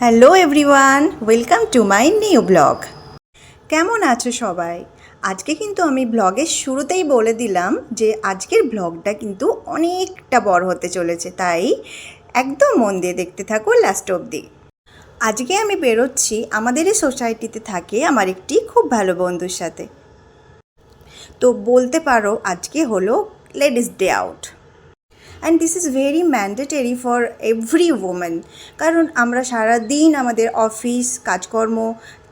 Hello everyone, welcome to my new blog. কেমন আছো সবাই? আজকে কিন্তু আমি ব্লগের শুরুতেই বলে দিলাম যে আজকের ব্লগটা কিন্তু অনেকটা বড় হতে চলেছে, তাই একদম মন দিয়ে দেখতে থাকো লাস্ট অবধি। আজকে আমি বেরোচ্ছি আমাদেরই সোসাইটিতে থাকে আমার একটি খুব ভালো বন্ধুর সাথে। তো বলতে পারো আজকে হলো ladies day out. And this is very mandatory for every women, কারণ আমরা সারা দিন আমাদের অফিস কাজকর্ম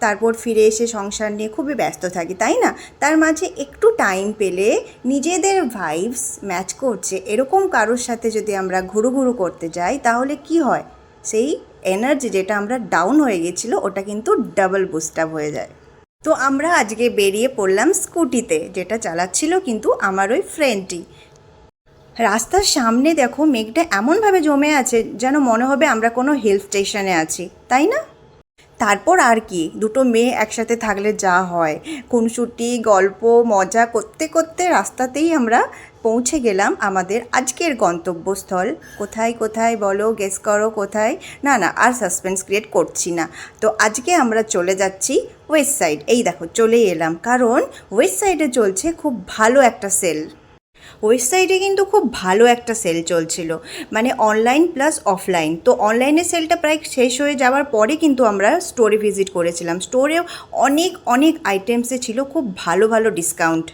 তারপর ফিরে এসে সংসার নিয়ে খুবই ব্যস্ত থাকি, তাই না? তার মাঝে একটু টাইম পেলে নিজেদের ভাইবস ম্যাচ করছে এরকম কারোর সাথে যদি আমরা ঘুরু করতে যাই তাহলে কি হয়, সেই এনার্জি যেটা আমরা ডাউন হয়ে গেছিলো ওটা কিন্তু ডাবল বুস্ট আপ হয়ে যায়। তো আমরা আজকে বেরিয়ে পড়লাম স্কুটিতে, যেটা চালাচ্ছিল কিন্তু আমার ওই ফ্রেন্ডটি। রাস্তার সামনে দেখো মেঘটা এমনভাবে জমে আছে যেন মনে হবে আমরা কোনো হিল স্টেশনে আছি, তাই না? তারপর আর কি, দুটো মেয়ে একসাথে থাকলে যা হয়, খুনসুটি গল্প মজা করতে করতে রাস্তাতেই আমরা পৌঁছে গেলাম আমাদের আজকের গন্তব্যস্থল। কোথায় কোথায় বলো, গেস করো কোথায়? না না, আর সাসপেন্স ক্রিয়েট করছি না। তো আজকে আমরা চলে যাচ্ছি ওয়েস্ট সাইড। এই দেখো চলেই এলাম, কারণ ওয়েস্ট সাইডে চলছে খুব ভালো একটা সেল। ওয়েবসাইটে কিন্তু খুব ভালো একটা সেল চলছিল, মানে অনলাইন প্লাস অফলাইন। তো অনলাইনের সেলটা প্রায় শেষ হয়ে যাওয়ার পরে কিন্তু আমরা স্টোরে ভিজিট করেছিলাম। স্টোরেও অনেক অনেক আইটেমসে ছিল খুব ভালো ভালো ডিসকাউন্ট।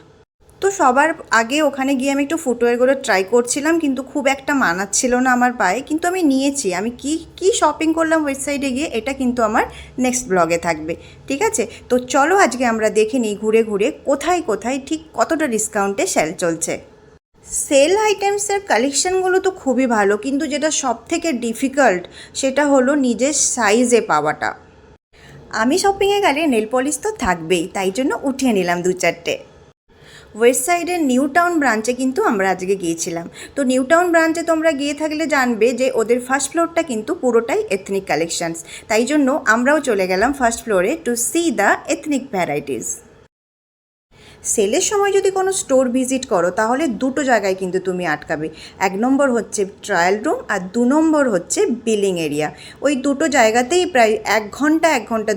তো সবার আগে ওখানে গিয়ে আমি একটু ফুটওয়্যারগুলো ট্রাই করছিলাম, কিন্তু খুব একটা মানাচ্ছিল না আমার পায়ে, কিন্তু আমি নিয়েছি। আমি কি শপিং করলাম ওয়েবসাইটে গিয়ে, এটা কিন্তু আমার নেক্সট ব্লগে থাকবে, ঠিক আছে? তো চলো আজকে আমরা দেখে নিই ঘুরে ঘুরে কোথায় কোথায় ঠিক কতটা ডিসকাউন্টে সেল চলছে। সেল আইটেমসের কালেকশানগুলো তো খুবই ভালো, কিন্তু যেটা সব থেকে ডিফিকাল্ট সেটা হলো নিজের সাইজে পাওয়াটা। আমি শপিংয়ে গেলে নেল পলিশ তো থাকবেই, তাই জন্য উঠিয়ে নিলাম দু চারটে। ওয়েস্ট সাইডের নিউ টাউন ব্রাঞ্চে কিন্তু আমরা আজকে গিয়েছিলাম। তো নিউ টাউন ব্রাঞ্চে তোমরা গিয়ে থাকলে জানবে যে ওদের ফার্স্ট ফ্লোরটা কিন্তু পুরোটাই এথনিক কালেকশানস, তাই জন্য আমরাও চলে গেলাম ফার্স্ট ফ্লোরে to see the ethnic varieties. সেলের সময় যদি কোনো স্টোর ভিজিট করো তাহলে দুটো জায়গায় কিন্তু তুমি আটকাবে। এক নম্বর হচ্ছে ট্রায়াল রুম, আর দু নম্বর হচ্ছে বিলিং এরিয়া। ওই দুটো জায়গাতেই প্রায় 1 ঘন্টা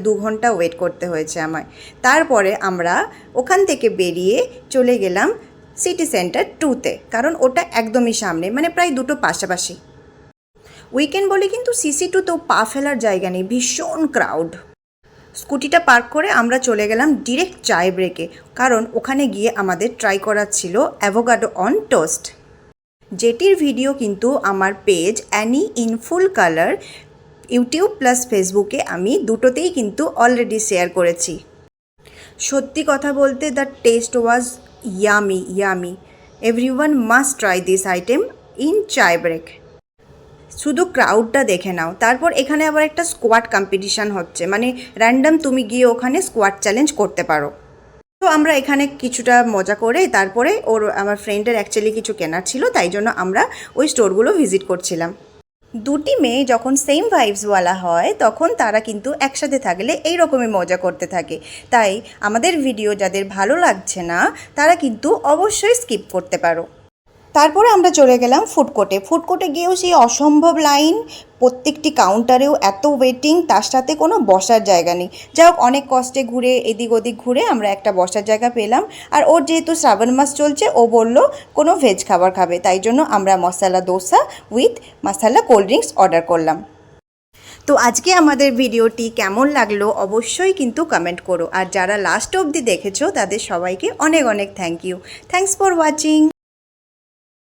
2 ঘন্টা ওয়েট করতে হয়েছে আমায়। তারপরে আমরা ওখান থেকে বেরিয়ে চলে গেলাম সিটি সেন্টার 2তে, কারণ ওটা একদমই সামনে, মানে প্রায় দুটো পাশাপাশি। উইকেন্ড বলে কিন্তু CC2তেও পা ফেলার জায়গা নেই, ভীষণ ক্রাউড। স্কুটিটা পার্ক করে আমরা চলে গেলাম ডিরেক্ট চায় ব্রেকে, কারণ ওখানে গিয়ে আমাদের ট্রাই করার ছিল অ্যাভোকাডো অন টোস্ট, যেটির ভিডিও কিন্তু আমার page Annie in full colour YouTube plus ফেসবুকে আমি দুটোতেই কিন্তু অলরেডি শেয়ার করেছি। সত্যি কথা বলতে the taste was yummy. Everyone must try this item in chai break. শুধু ক্রাউডটা দেখে নাও। তারপর এখানে আবার একটা স্কোয়াড কম্পিটিশান হচ্ছে, মানে র্যান্ডাম তুমি গিয়ে ওখানে স্কোয়াড চ্যালেঞ্জ করতে পারো। তো আমরা এখানে কিছুটা মজা করে তারপরে আমার ফ্রেন্ডের অ্যাকচুয়ালি কিছু কেনার ছিল, তাই জন্য আমরা ওই স্টোরগুলো ভিজিট করছিলাম। দুটি মেয়ে যখন সেম ভাইবসওয়ালা হয় তখন তারা কিন্তু একসাথে থাকলে এই রকমই মজা করতে থাকে। তাই আমাদের ভিডিও যাদের ভালো লাগছে না তারা কিন্তু অবশ্যই স্কিপ করতে পারো। তারপরে আমরা চলে গেলাম ফুডকোর্টে গিয়েও সেই অসম্ভব লাইন, প্রত্যেকটি কাউন্টারেও এত ওয়েটিং, তার সাথে কোনো বসার জায়গা নেই। যাই হোক, অনেক কষ্টে ঘুরে এদিক ওদিক ঘুরে আমরা একটা বসার জায়গা পেলাম। আর ওর যেহেতু শ্রাবণ মাস চলছে, ও বলল কোনো ভেজ খাবার খাবে, তাই জন্য আমরা masala dosa with masala cold drinks order করলাম। তো আজকে আমাদের ভিডিওটি কেমন লাগলো অবশ্যই কিন্তু কমেন্ট করো, আর যারা লাস্ট অবধি দেখেছো তাদের সবাইকে অনেক অনেক thank you. Thanks for watching.